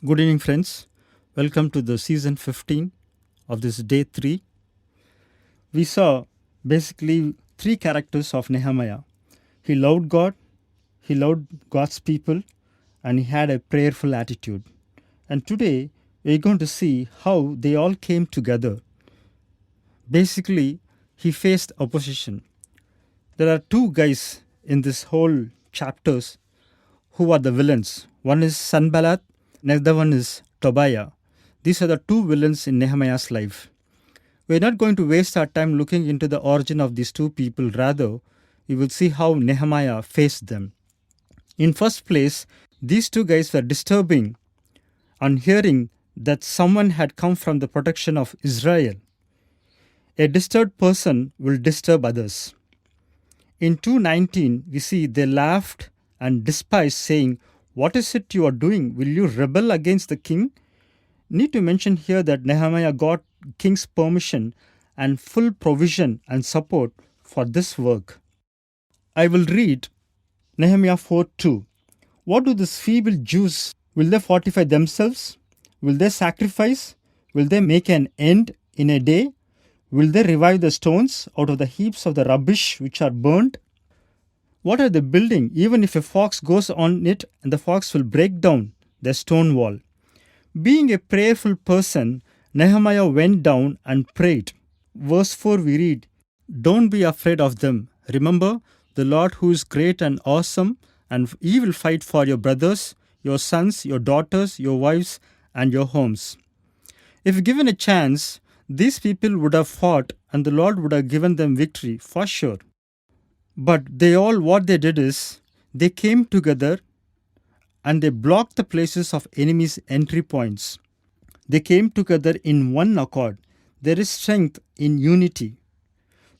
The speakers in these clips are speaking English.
Good evening, friends. Welcome to the season 15 of this day 3. We saw basically three characters of Nehemiah. He loved God, he loved God's people, and he had a prayerful attitude. And today we're going to see how they all came together. Basically, he faced opposition. There are two guys in this whole chapters who are the villains. One is Sanballat, another one is Tobiah. These are the two villains in Nehemiah's life. We're not going to waste our time looking into the origin of these two people. Rather, we will see how Nehemiah faced them. In first place, these two guys were disturbing on hearing that someone had come from the protection of Israel. A disturbed person will disturb others. In 2:19, we see they laughed and despised, saying, "What is it you are doing? Will you rebel against the king?" Need to mention here that Nehemiah got king's permission and full provision and support for this work. I will read Nehemiah 4:2. What do these feeble Jews? Will they fortify themselves? Will they sacrifice? Will they make an end in a day? Will they revive the stones out of the heaps of the rubbish which are burnt? What are they building? Even if a fox goes on it, and the fox will break down the stone wall. Being a prayerful person, Nehemiah went down and prayed. Verse 4 we read, "Don't be afraid of them. Remember the Lord who is great and awesome, and he will fight for your brothers, your sons, your daughters, your wives, and your homes." If given a chance, these people would have fought and the Lord would have given them victory for sure. But what they did is, they came together and they blocked the places of enemies' entry points. They came together in one accord. There is strength in unity.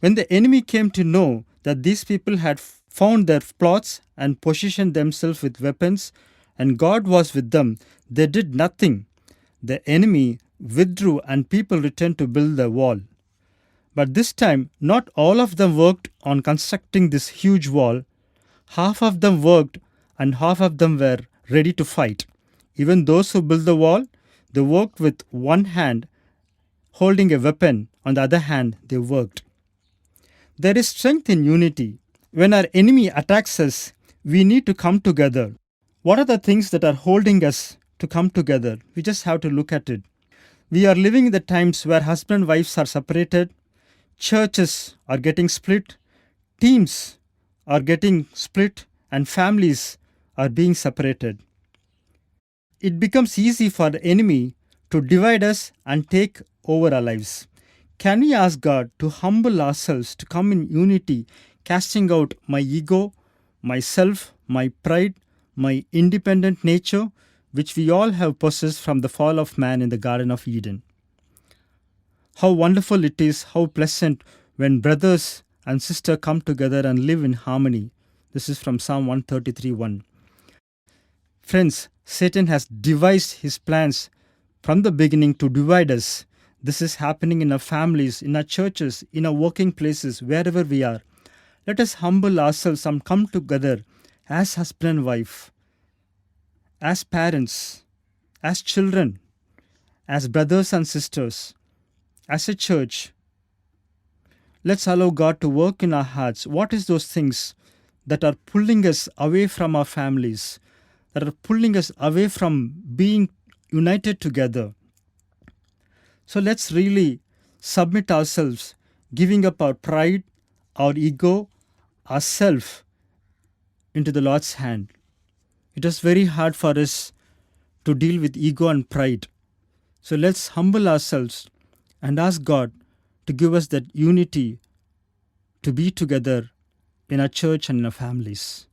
When the enemy came to know that these people had found their plots and positioned themselves with weapons, and God was with them, they did nothing. The enemy withdrew and people returned to build the wall. But this time, not all of them worked on constructing this huge wall. Half of them worked and half of them were ready to fight. Even those who built the wall, they worked with one hand holding a weapon. On the other hand, they worked. There is strength in unity. When our enemy attacks us, we need to come together. What are the things that are holding us to come together? We just have to look at it. We are living in the times where husband and wives are separated, churches are getting split, teams are getting split, and families are being separated. It becomes easy for the enemy to divide us and take over our lives. Can we ask God to humble ourselves, to come in unity, casting out my ego, myself, my pride, my independent nature, which we all have possessed from the fall of man in the Garden of Eden? How wonderful it is, how pleasant when brothers and sisters come together and live in harmony. This is from Psalm 133:1. Friends, Satan has devised his plans from the beginning to divide us. This is happening in our families, in our churches, in our working places, wherever we are. Let us humble ourselves and come together as husband and wife, as parents, as children, as brothers and sisters, as a church. Let's allow God to work in our hearts. What is those things that are pulling us away from our families, that are pulling us away from being united together? So let's really submit ourselves, giving up our pride, our ego, ourself into the Lord's hand. It is very hard for us to deal with ego and pride. So let's humble ourselves and ask God to give us that unity to be together in our church and in our families.